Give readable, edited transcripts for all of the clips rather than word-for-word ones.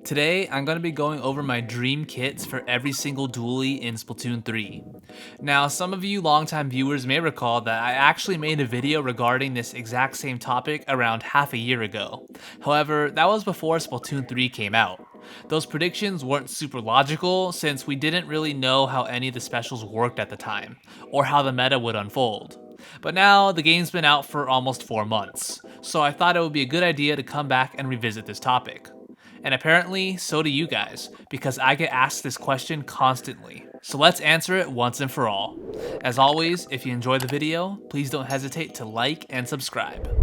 Today, I'm going to be going over my dream kits for every single dually in Splatoon 3. Now, some of you longtime viewers may recall that I actually made a video regarding this exact same topic around half a year ago. However, that was before Splatoon 3 came out. Those predictions weren't super logical since we didn't really know how any of the specials worked at the time, or how the meta would unfold. But now, the game's been out for almost 4 months, so I thought it would be a good idea to come back and revisit this topic. And apparently, so do you guys, because I get asked this question constantly. So let's answer it once and for all. As always, if you enjoy the video, please don't hesitate to like and subscribe.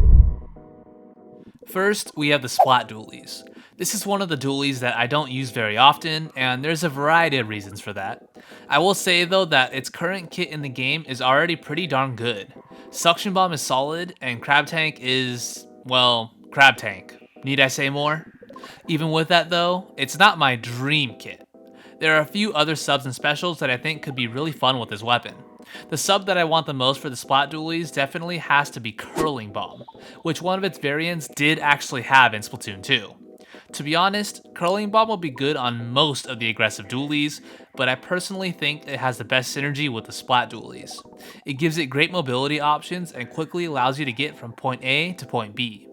First, we have the Splat Dualies. This is one of the dualies that I don't use very often, and there's a variety of reasons for that. I will say though that its current kit in the game is already pretty darn good. Suction Bomb is solid, and Crab Tank is, well, Crab Tank. Need I say more? Even with that though, it's not my dream kit. There are a few other subs and specials that I think could be really fun with this weapon. The sub that I want the most for the Splat Dualies definitely has to be Curling Bomb, which one of its variants did actually have in Splatoon 2. To be honest, Curling Bomb will be good on most of the aggressive dualies, but I personally think it has the best synergy with the Splat Dualies. It gives it great mobility options and quickly allows you to get from point A to point B.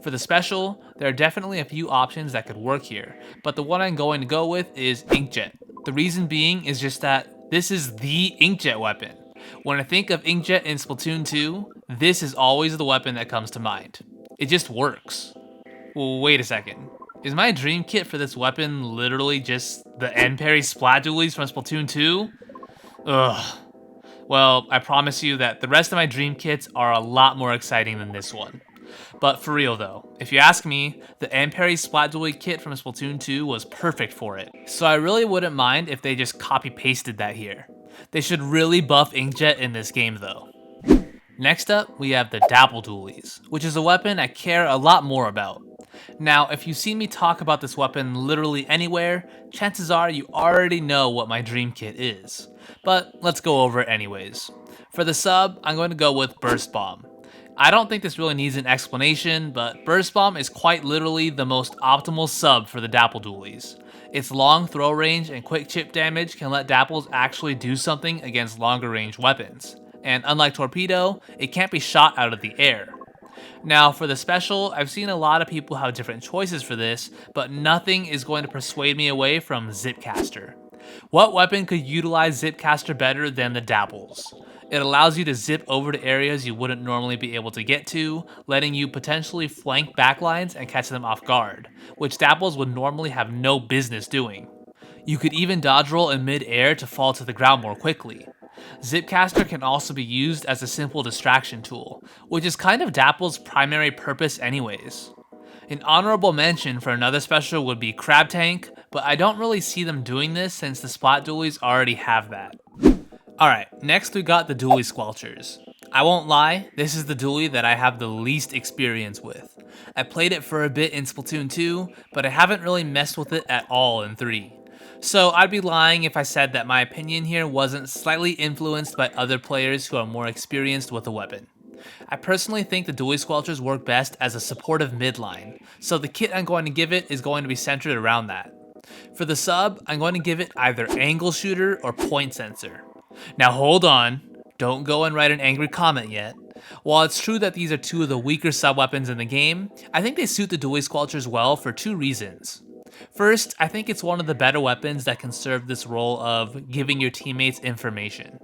For the special, there are definitely a few options that could work here, but the one I'm going to go with is Inkjet. The reason being is just that this is the Inkjet weapon. When I think of Inkjet in Splatoon 2, this is always the weapon that comes to mind. It just works. Well, wait a second. Is my dream kit for this weapon literally just the N-Parry Splat Dualies from Splatoon 2? Ugh. Well, I promise you that the rest of my dream kits are a lot more exciting than this one. But for real though, if you ask me, the N-Parry Splat Dualie kit from Splatoon 2 was perfect for it. So I really wouldn't mind if they just copy-pasted that here. They should really buff Inkjet in this game though. Next up, we have the Dapple Dualies, which is a weapon I care a lot more about. Now, if you've seen me talk about this weapon literally anywhere, chances are you already know what my dream kit is. But let's go over it anyways. For the sub, I'm going to go with Burst Bomb. I don't think this really needs an explanation, but Burst Bomb is quite literally the most optimal sub for the Dapple Dualies. Its long throw range and quick chip damage can let Dapples actually do something against longer range weapons, and unlike Torpedo, it can't be shot out of the air. Now for the special, I've seen a lot of people have different choices for this, but nothing is going to persuade me away from Zipcaster. What weapon could utilize Zipcaster better than the Dapples? It allows you to zip over to areas you wouldn't normally be able to get to, letting you potentially flank backlines and catch them off guard, which Dapples would normally have no business doing. You could even dodge roll in mid-air to fall to the ground more quickly. Zipcaster can also be used as a simple distraction tool, which is kind of Dapple's primary purpose anyways. An honorable mention for another special would be Crab Tank, but I don't really see them doing this since the Splat Dualies already have that. Alright, next we got the Dualie Squelchers. I won't lie, this is the dualie that I have the least experience with. I played it for a bit in Splatoon 2, but I haven't really messed with it at all in 3. So I'd be lying if I said that my opinion here wasn't slightly influenced by other players who are more experienced with the weapon. I personally think the Dualie Squelchers work best as a supportive midline, so the kit I'm going to give it is going to be centered around that. For the sub, I'm going to give it either Angle Shooter or Point Sensor. Now hold on, don't go and write an angry comment yet. While it's true that these are two of the weaker sub-weapons in the game, I think they suit the Dualie Squelchers well for two reasons. First, I think it's one of the better weapons that can serve this role of giving your teammates information.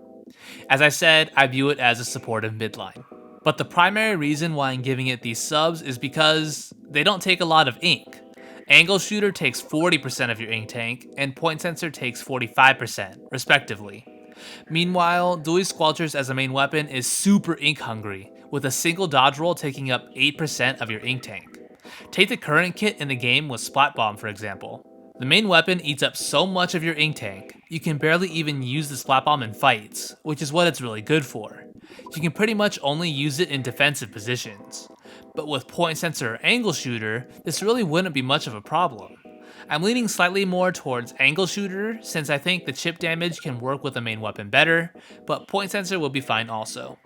As I said, I view it as a supportive midline. But the primary reason why I'm giving it these subs is because they don't take a lot of ink. Angle Shooter takes 40% of your ink tank, and Point Sensor takes 45%, respectively. Meanwhile, Dualie Squelchers as a main weapon is super ink hungry, with a single dodge roll taking up 8% of your ink tank. Take the current kit in the game with Splat Bomb for example. The main weapon eats up so much of your ink tank, you can barely even use the Splat Bomb in fights, which is what it's really good for. You can pretty much only use it in defensive positions. But with Point Sensor or Angle Shooter, this really wouldn't be much of a problem. I'm leaning slightly more towards Angle Shooter since I think the chip damage can work with the main weapon better, but Point Sensor will be fine also.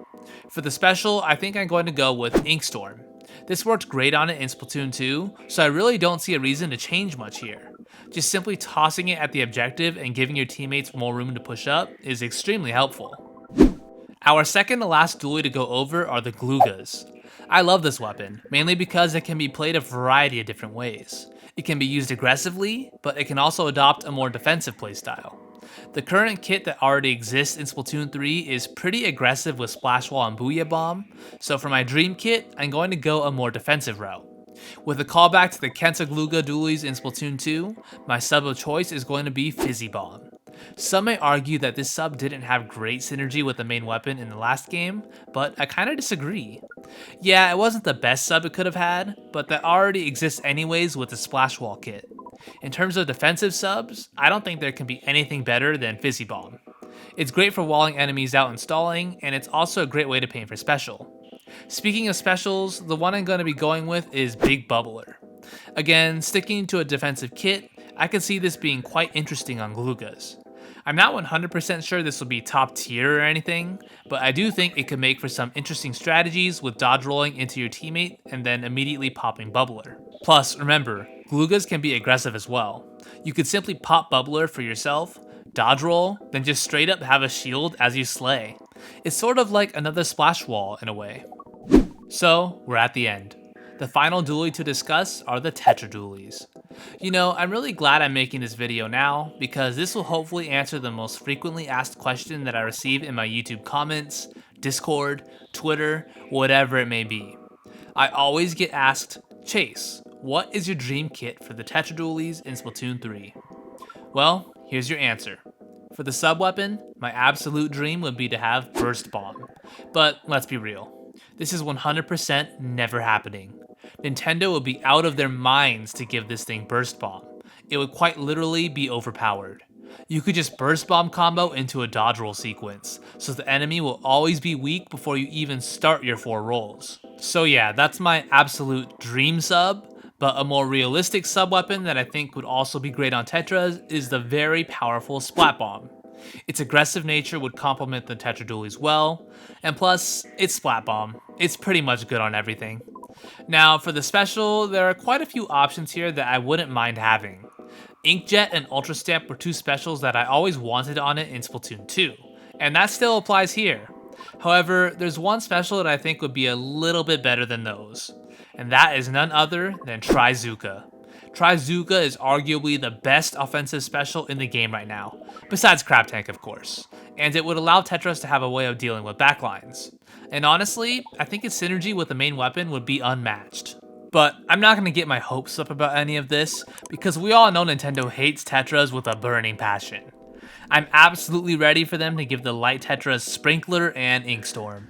For the special, I think I'm going to go with Ink Storm. This worked great on it in Splatoon 2, so I really don't see a reason to change much here. Just simply tossing it at the objective and giving your teammates more room to push up is extremely helpful. Our second to last dually to go over are the Gloogas. I love this weapon, mainly because it can be played a variety of different ways. It can be used aggressively, but it can also adopt a more defensive playstyle. The current kit that already exists in Splatoon 3 is pretty aggressive with Splash Wall and Booyah Bomb, so for my dream kit, I'm going to go a more defensive route. With a callback to the Tetra Dualies in Splatoon 2, my sub of choice is going to be Fizzy Bomb. Some may argue that this sub didn't have great synergy with the main weapon in the last game, but I kinda disagree. Yeah, it wasn't the best sub it could have had, but that already exists anyways with the Splash Wall kit. In terms of defensive subs, I don't think there can be anything better than Fizzy Bomb. It's great for walling enemies out and stalling, and it's also a great way to paint for special. Speaking of specials, the one I'm going to be going with is Big Bubbler. Again, sticking to a defensive kit, I can see this being quite interesting on Gloogas. I'm not 100% sure this will be top tier or anything, but I do think it could make for some interesting strategies with dodge rolling into your teammate and then immediately popping Bubbler. Plus, remember, Gloogas can be aggressive as well. You could simply pop Bubbler for yourself, dodge roll, then just straight up have a shield as you slay. It's sort of like another Splash Wall in a way. So, we're at the end. The final dually to discuss are the Tetra Dualies. You know, I'm really glad I'm making this video now, because this will hopefully answer the most frequently asked question that I receive in my YouTube comments, Discord, Twitter, whatever it may be. I always get asked, Chase, what is your dream kit for the Tetra Dualies in Splatoon 3? Well, here's your answer. For the sub-weapon, my absolute dream would be to have Burst Bomb. But let's be real. This is 100% never happening. Nintendo would be out of their minds to give this thing Burst Bomb. It would quite literally be overpowered. You could just Burst Bomb combo into a dodge roll sequence, so the enemy will always be weak before you even start your 4 rolls. So yeah, that's my absolute dream sub, but a more realistic sub weapon that I think would also be great on Tetras is the very powerful Splat Bomb. Its aggressive nature would complement the Tetra Dualies well, and plus, it's Splat Bomb. It's pretty much good on everything. Now, for the special, there are quite a few options here that I wouldn't mind having. Inkjet and Ultra Stamp were 2 specials that I always wanted on it in Splatoon 2, and that still applies here. However, there's one special that I think would be a little bit better than those, and that is none other than Trizooka. Trizooka is arguably the best offensive special in the game right now, besides Crab Tank of course, and it would allow Tetras to have a way of dealing with backlines. And honestly, I think its synergy with the main weapon would be unmatched. But I'm not going to get my hopes up about any of this, because we all know Nintendo hates Tetras with a burning passion. I'm absolutely ready for them to give the light Tetras Sprinkler and Inkstorm.